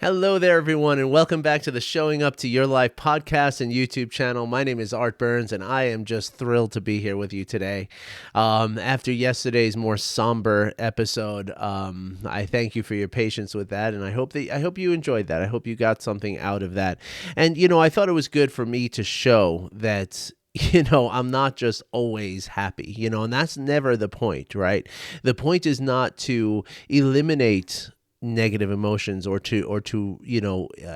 Hello there, everyone, and welcome back to the Showing Up to Your Life podcast and YouTube channel. My name is Art Burns, and I am just thrilled to be here with you today. After yesterday's more somber episode, I thank you for your patience with that, and I hope you enjoyed that. I hope you got something out of that. And I thought it was good for me to show that. I'm not just always happy, and that's never the point, right? The point is not to eliminate negative emotions or to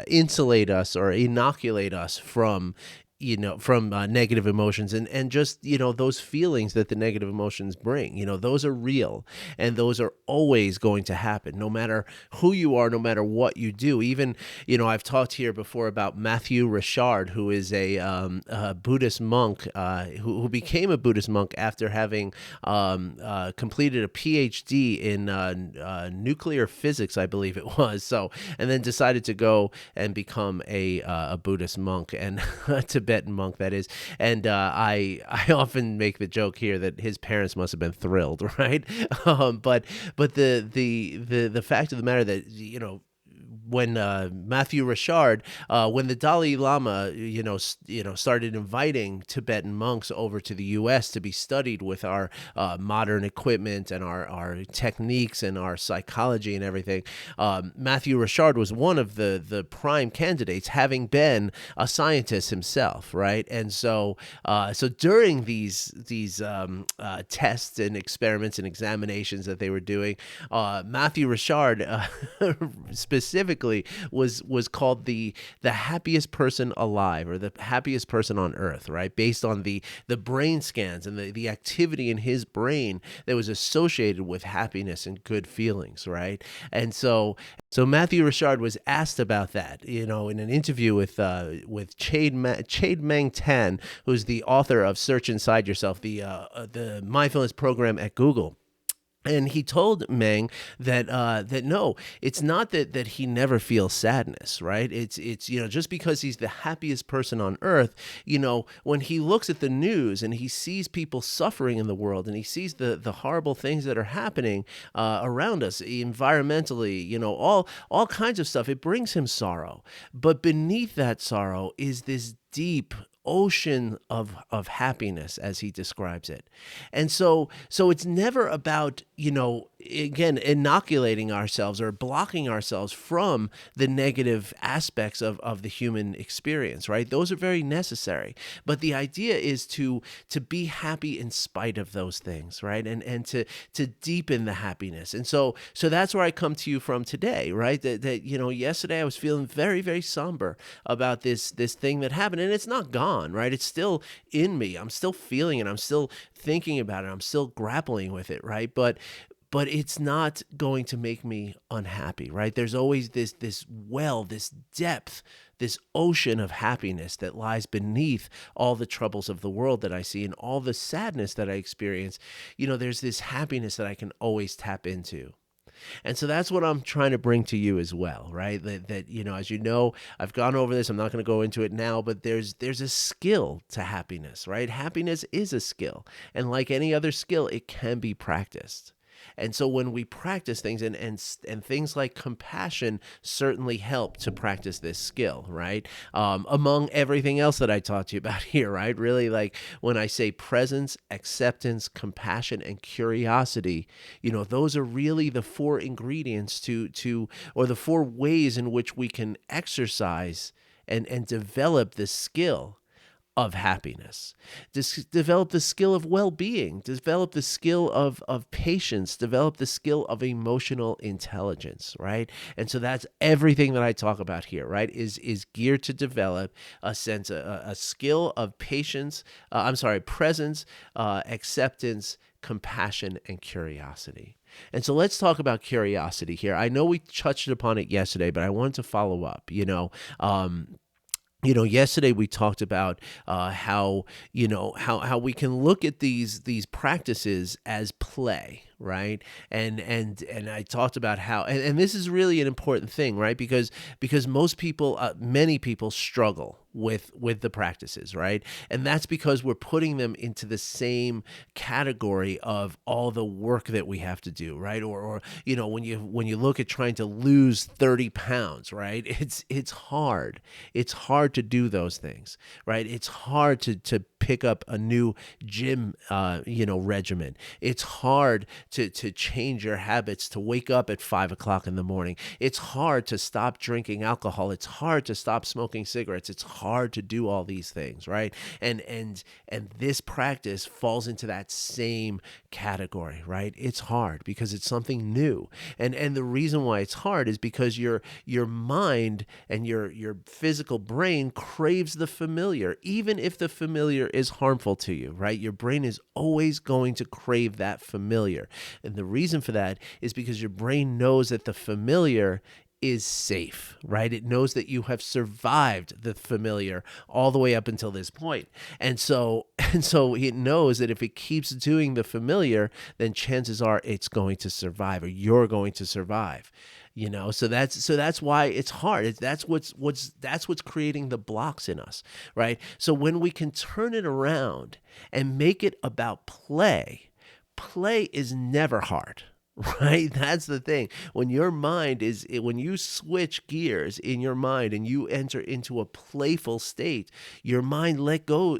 insulate us or inoculate us from negative emotions and just those feelings that the negative emotions bring. Those are real, and those are always going to happen no matter who you are, no matter what you do. Even I've talked here before about Matthew Richard, who is a Buddhist monk who became a Buddhist monk after having completed a PhD in nuclear physics, I believe it was. So, and then decided to go and become a Buddhist monk and Tibetan monk, that is. And I often make the joke here that his parents must have been thrilled, right? But the fact of the matter that when Matthew Richard, when the Dalai Lama, started inviting Tibetan monks over to the U.S. to be studied with our modern equipment and our techniques and our psychology and everything, Matthew Richard was one of the prime candidates, having been a scientist himself, right? And so during these tests and experiments and examinations that they were doing, Matthew Richard specifically was called the happiest person alive, or the happiest person on earth, right? Based on the brain scans and the activity in his brain that was associated with happiness and good feelings, right? And so Matthew Richard was asked about that, in an interview with Chade Meng Tan, who's the author of Search Inside Yourself, the mindfulness program at Google. And he told Meng that no, it's not that he never feels sadness, right? It's just because he's the happiest person on earth, when he looks at the news and he sees people suffering in the world, and he sees the horrible things that are happening around us environmentally, all kinds of stuff, it brings him sorrow. But beneath that sorrow is this deep ocean of happiness, as he describes it. And so it's never about, again, inoculating ourselves or blocking ourselves from the negative aspects of the human experience, right? Those are very necessary. But the idea is to be happy in spite of those things, right? And to deepen the happiness. And so that's where I come to you from today, right? That yesterday I was feeling very, very somber about this thing that happened, and it's not gone. Right? It's still in me. I'm still feeling it. I'm still thinking about it. I'm still grappling with it, right? But it's not going to make me unhappy, right? There's always this well, this depth, this ocean of happiness that lies beneath all the troubles of the world that I see and all the sadness that I experience. There's this happiness that I can always tap into. And so that's what I'm trying to bring to you as well, right? That as you know, I've gone over this. I'm not going to go into it now, but there's a skill to happiness, right? Happiness is a skill. And like any other skill, it can be practiced. And so when we practice things, and things like compassion certainly help to practice this skill, right? Among everything else that I talked to you about here, right? Really, like when I say presence, acceptance, compassion, and curiosity, those are really the four ingredients or the four ways in which we can exercise and develop this skill of happiness, develop the skill of well-being, develop the skill of patience, develop the skill of emotional intelligence, right? And so that's everything that I talk about here, right? Is geared to develop a skill of presence, acceptance, compassion, and curiosity. And so let's talk about curiosity here. I know we touched upon it yesterday, but I wanted to follow up. Yesterday we talked about how we can look at these practices as play, right? And I talked about how, and this is really an important thing, right? Because most people, many people struggle with the practices, right? And that's because we're putting them into the same category of all the work that we have to do, right? Or when you look at trying to lose 30 pounds, right? It's hard. It's hard to do those things, right? It's hard to pick up a new gym regimen. It's hard to change your habits, to wake up at 5 o'clock in the morning. It's hard to stop drinking alcohol. It's hard to stop smoking cigarettes. It's hard to do all these things, right? And this practice falls into that same category, right? It's hard because it's something new. And the reason why it's hard is because your mind and your physical brain craves the familiar, even if the familiar is harmful to you, right? Your brain is always going to crave that familiar. And the reason for that is because your brain knows that the familiar is safe, right? It knows that you have survived the familiar all the way up until this point. And so it knows that if it keeps doing the familiar, then chances are it's going to survive, or you're going to survive. So that's why it's hard. That's what's creating the blocks in us, right? So when we can turn it around and make it about play is never hard. Right? That's the thing. When you switch gears in your mind and you enter into a playful state, your mind lets go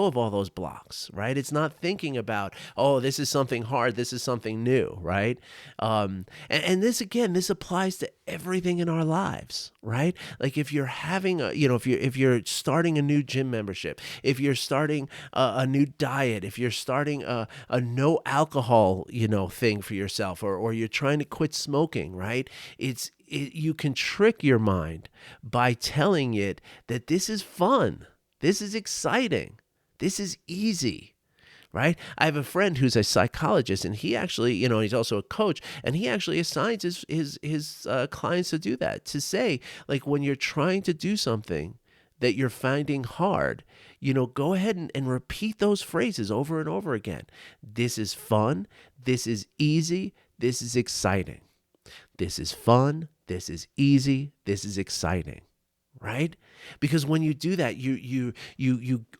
of all those blocks, right? It's not thinking about, oh, this is something hard, this is something new, right? And this applies to everything in our lives, right? Like if you're having if you're starting a new gym membership, if you're starting a new diet, if you're starting a no alcohol, thing for yourself, or you're trying to quit smoking, right? You can trick your mind by telling it that this is fun, this is exciting, this is easy. Right? I have a friend who's a psychologist, and he actually, he's also a coach, and he actually assigns his clients to do that, to say, like, when you're trying to do something that you're finding hard, go ahead and repeat those phrases over and over again. This is fun. This is easy. This is exciting. This is fun. This is easy. This is exciting. Right? Because when you do that, you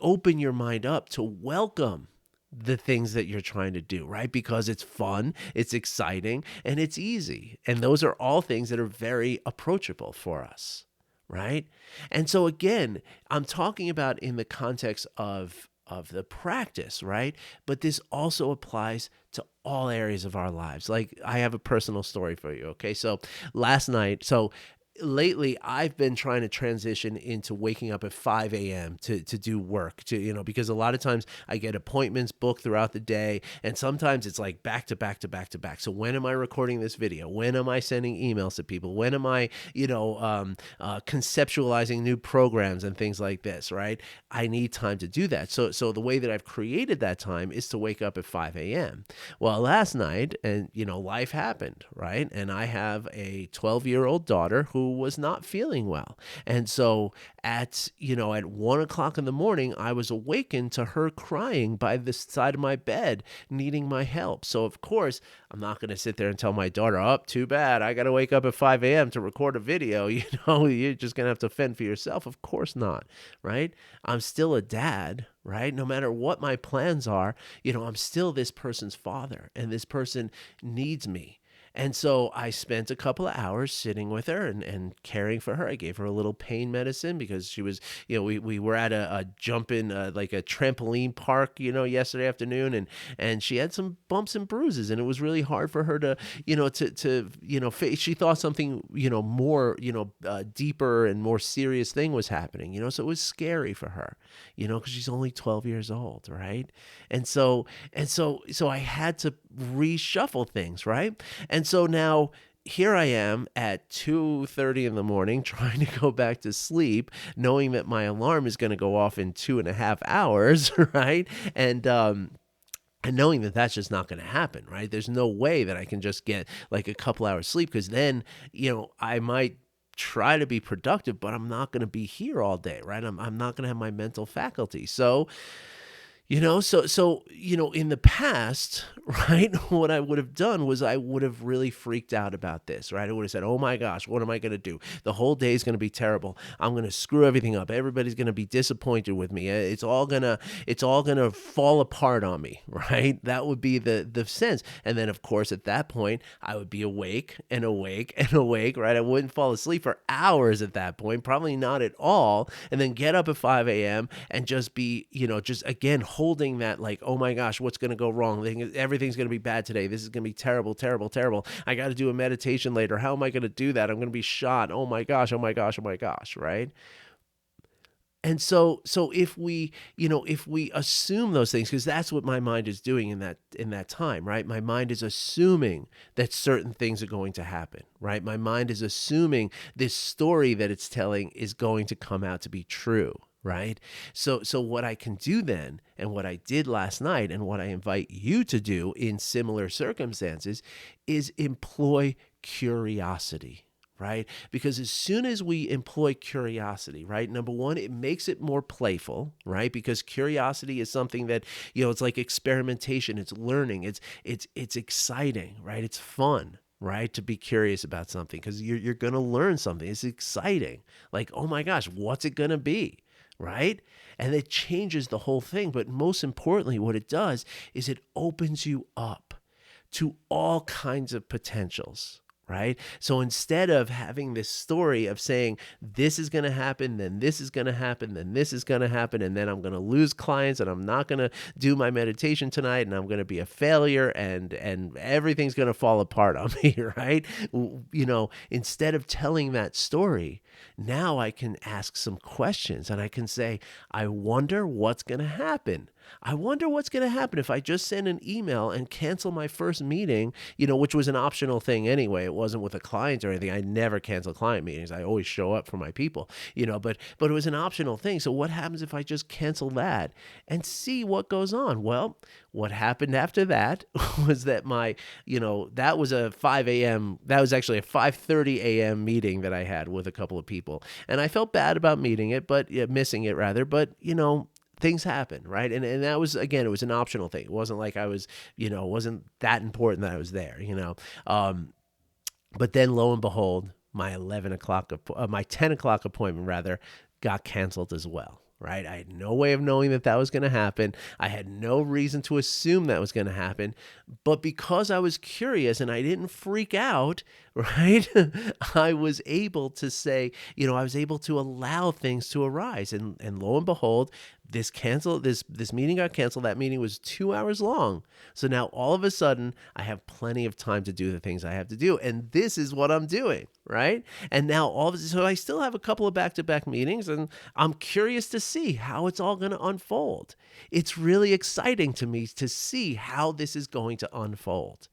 open your mind up to welcome the things that you're trying to do, right? Because it's fun, it's exciting, and it's easy. And those are all things that are very approachable for us, right? And so again, I'm talking about in the context of the practice, right? But this also applies to all areas of our lives. Like, I have a personal story for you, okay? So lately I've been trying to transition into waking up at 5 a.m. to do work, because a lot of times I get appointments booked throughout the day, and sometimes it's like back to back to back to back. So when am I recording this video? When am I sending emails to people? When am I, conceptualizing new programs and things like this, right? I need time to do that. So the way that I've created that time is to wake up at 5 a.m. Well, last night, and life happened, right? And I have a 12-year-old daughter who was not feeling well. And so at 1 o'clock in the morning, I was awakened to her crying by the side of my bed, needing my help. So of course, I'm not going to sit there and tell my daughter, oh, too bad, I got to wake up at 5 a.m. to record a video. You're just going to have to fend for yourself. Of course not, right? I'm still a dad, right? No matter what my plans are, I'm still this person's father, and this person needs me. And so I spent a couple of hours sitting with her and caring for her. I gave her a little pain medicine because she was, we were at a jump-in, like a trampoline park, yesterday afternoon, and she had some bumps and bruises, and it was really hard for her to, she thought something, more, deeper and more serious thing was happening, so it was scary for her, because she's only 12 years old, right? And so I had to reshuffle things, right? And so now here I am at 2:30 in the morning trying to go back to sleep, knowing that my alarm is going to go off in 2.5 hours, right? And knowing that that's just not going to happen, right? There's no way that I can just get like a couple hours sleep, because then, I might try to be productive, but I'm not going to be here all day, right? I'm not going to have my mental faculty. So So in the past, right, what I would have done was I would have really freaked out about this, right? I would have said, "Oh my gosh, what am I going to do? The whole day is going to be terrible. I'm going to screw everything up. Everybody's going to be disappointed with me. It's all going to fall apart on me," right? That would be the sense. And then of course at that point, I would be awake and awake and awake, right? I wouldn't fall asleep for hours at that point, probably not at all, and then get up at 5 a.m. and just be, just again holding that, like, oh my gosh, what's going to go wrong? Everything's going to be bad today. This is going to be terrible, terrible, terrible. I got to do a meditation later. How am I going to do that? I'm going to be shot. Oh my gosh, oh my gosh, oh my gosh, right? And so if we assume those things, because that's what my mind is doing in that time, right? My mind is assuming that certain things are going to happen, right? My mind is assuming this story that it's telling is going to come out to be true, right? So what I can do then, and what I did last night, and what I invite you to do in similar circumstances, is employ curiosity, right? Because as soon as we employ curiosity, right, number one, it makes it more playful, right? Because curiosity is something that, it's like experimentation, it's learning, it's exciting, right? It's fun, right, to be curious about something, because you're going to learn something. It's exciting. Like, oh my gosh, what's it going to be? Right? And it changes the whole thing. But most importantly, what it does is it opens you up to all kinds of potentials, right? So instead of having this story of saying, this is going to happen, then this is going to happen, then this is going to happen, and then I'm going to lose clients, and I'm not going to do my meditation tonight, and I'm going to be a failure, and everything's going to fall apart on me, right? Instead of telling that story, now I can ask some questions, and I can say, I wonder what's going to happen. I wonder what's going to happen if I just send an email and cancel my first meeting, which was an optional thing anyway. It wasn't with a client or anything. I never cancel client meetings. I always show up for my people, but it was an optional thing. So what happens if I just cancel that and see what goes on? Well, what happened after that was that that was a 5 a.m. That was actually a 5:30 a.m. meeting that I had with a couple of people. And I felt bad about missing it rather, but things happen, right? And that was, again, it was an optional thing. It wasn't like I was, it wasn't that important that I was there, But then lo and behold, my 10 o'clock appointment rather got canceled as well. Right? I had no way of knowing that was going to happen. I had no reason to assume that was going to happen. But because I was curious and I didn't freak out, right? I was able to say, I was able to allow things to arise. And lo and behold, this meeting got canceled. That meeting was 2 hours long. So now all of a sudden I have plenty of time to do the things I have to do. And this is what I'm doing, right? And now so I still have a couple of back-to-back meetings, and I'm curious to see how it's all going to unfold. It's really exciting to me to see how this is going to unfold.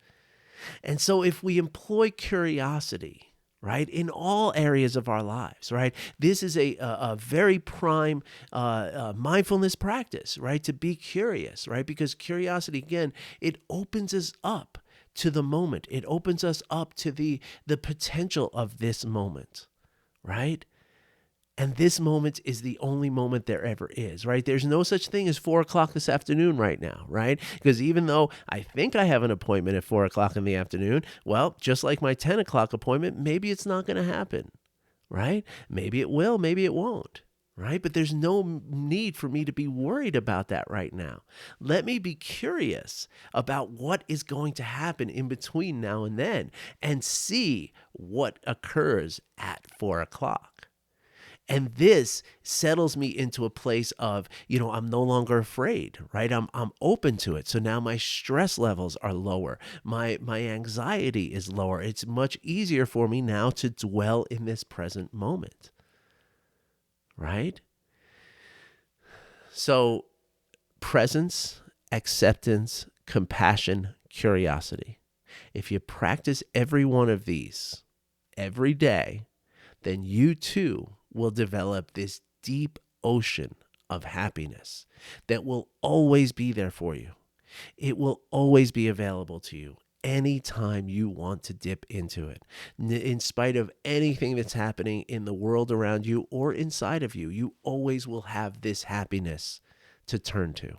And so if we employ curiosity, right, in all areas of our lives, right, this is a very prime mindfulness practice, right, to be curious, right, because curiosity, again, it opens us up to the moment. It opens us up to the potential of this moment, right? And this moment is the only moment there ever is, right? There's no such thing as 4 o'clock this afternoon right now, right? Because even though I think I have an appointment at 4 o'clock in the afternoon, well, just like my 10 o'clock appointment, maybe it's not going to happen, right? Maybe it will, maybe it won't, right? But there's no need for me to be worried about that right now. Let me be curious about what is going to happen in between now and then, and see what occurs at 4 o'clock. And this settles me into a place of, I'm no longer afraid, right? I'm open to it. So now my stress levels are lower. My anxiety is lower. It's much easier for me now to dwell in this present moment, right? So presence, acceptance, compassion, curiosity. If you practice every one of these every day, then you too will develop this deep ocean of happiness that will always be there for you. It will always be available to you anytime you want to dip into it. In spite of anything that's happening in the world around you or inside of you, you always will have this happiness to turn to.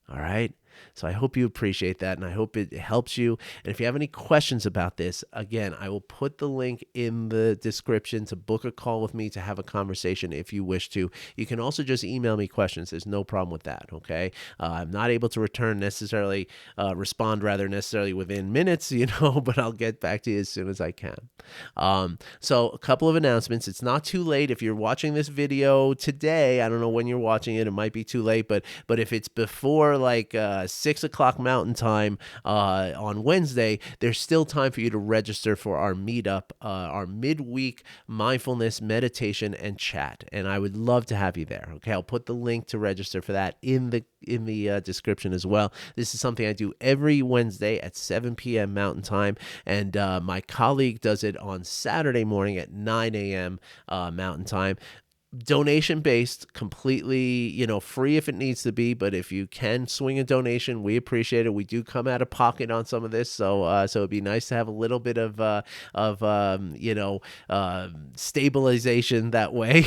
All right. So I hope you appreciate that, and I hope it helps you. And if you have any questions about this, again, I will put the link in the description to book a call with me to have a conversation if you wish to. You can also just email me questions. There's no problem with that, okay? I'm not able to respond necessarily within minutes, but I'll get back to you as soon as I can. So a couple of announcements. It's not too late. If you're watching this video today, I don't know when you're watching it. It might be too late, but if it's before 6 o'clock Mountain Time on Wednesday, there's still time for you to register for our meetup, our midweek mindfulness meditation and chat. And I would love to have you there. Okay, I'll put the link to register for that in the description as well. This is something I do every Wednesday at 7 p.m. Mountain Time, and my colleague does it on Saturday morning at 9 a.m. Mountain Time. Donation based, completely, free if it needs to be, but if you can swing a donation, we appreciate it. We do come out of pocket on some of this, so it'd be nice to have a little bit of stabilization that way.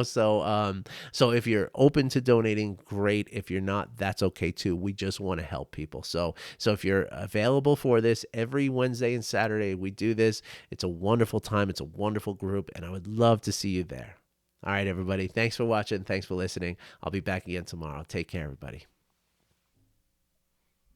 So if you're open to donating, great. If you're not, that's okay too. We just want to help people. So if you're available for this, every Wednesday and Saturday we do this. It's a wonderful time. It's a wonderful group, and I would love to see you there. All right, everybody. Thanks for watching. Thanks for listening. I'll be back again tomorrow. Take care, everybody.